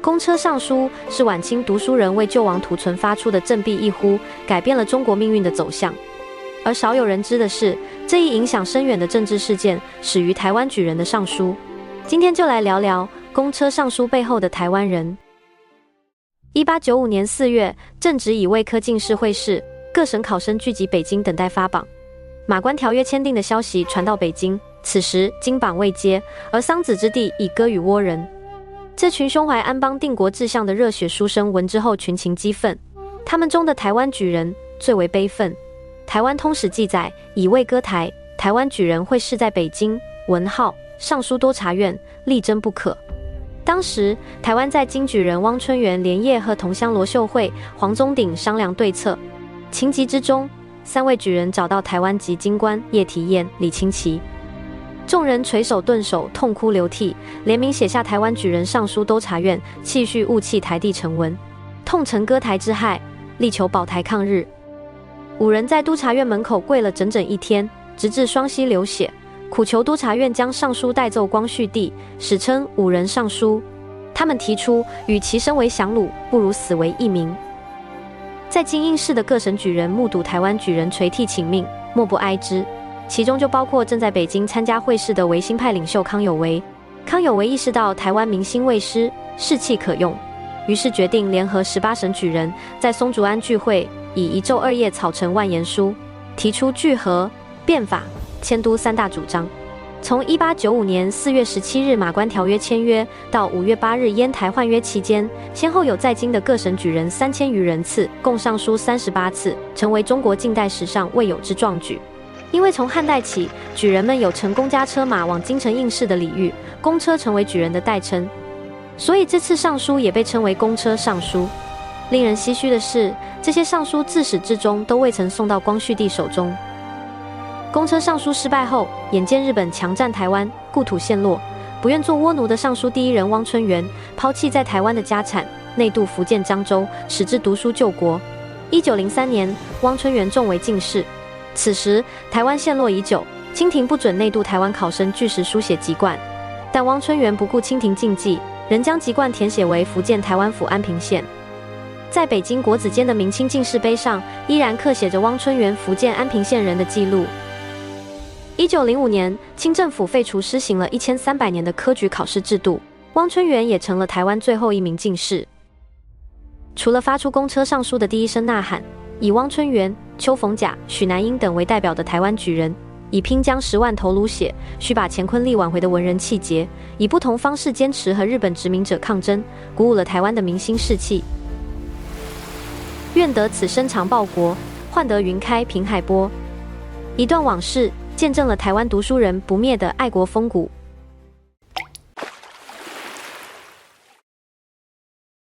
公车上书是晚清读书人为救亡图存发出的振臂一呼，改变了中国命运的走向。而少有人知的是，这一影响深远的政治事件始于台湾举人的上书。今天就来聊聊公车上书背后的台湾人。1895年4月，正值乙未科进士会试，各省考生聚集北京等待发榜。马关条约签订的消息传到北京，此时金榜未接，而桑梓之地已割予倭人。这群胸怀安邦定国志向的热血书生闻之后群情激愤，他们中的台湾举人最为悲愤。台湾通史记载，乙未割台，台湾举人会试在北京、文浩、尚书督察院，力争不可。当时台湾在京举人汪春元连夜和同乡罗秀慧、黄宗鼎商量对策。情急之中，3位举人找到台湾籍京官叶提彦、李清奇，众人垂手顿首，痛哭流涕，联名写下台湾举人上书督察院，弃叙勿弃台地成文，痛陈割台之害，力求保台抗日。5人在督察院门口跪了整整1天，直至双膝流血，苦求督察院将上书带奏光绪帝，史称5人上书。他们提出，与其身为降虏，不如死为义民。在京应市的各省举人目睹台湾举人垂涕请命，莫不哀之。其中就包括正在北京参加会试的维新派领袖康有为。康有为意识到台湾民心未失，士气可用，于是决定联合18省举人，在松竹庵聚会，以1昼2夜草成万言书，提出聚合、变法、迁都3大主张。从1895年4月17日马关条约签约到5月8日烟台换约期间，先后有在京的各省举人3000余人次，共上书38次，成为中国近代史上未有之壮举。因为从汉代起，举人们有乘公家车马往京城应试的礼遇，公车成为举人的代称，所以这次上书也被称为公车上书。令人唏嘘的是，这些上书自始至终都未曾送到光绪帝手中。公车上书失败后，眼见日本强占台湾，故土陷落，不愿做倭奴的上书第一人汪春元抛弃在台湾的家产，内渡福建漳州，矢志读书救国。1903年，汪春元中为进士。此时台湾陷落已久，清廷不准内渡台湾考生据实书写籍贯，但汪春元不顾清廷禁忌，仍将籍贯填写为福建台湾府安平县。在北京国子监的明清进士碑上，依然刻写着汪春元福建安平县人的记录。1905年，清政府废除施行了1300年的科举考试制度，汪春元也成了台湾最后一名进士。除了发出公车上书的第一声呐喊，以汪春元、邱逢甲、许南英等为代表的台湾举人，以拼将10万头颅血，须把乾坤力挽回的文人气节，以不同方式坚持和日本殖民者抗争，鼓舞了台湾的民心士气。愿得此生长报国，换得云开平海波。一段往事，见证了台湾读书人不灭的爱国风骨。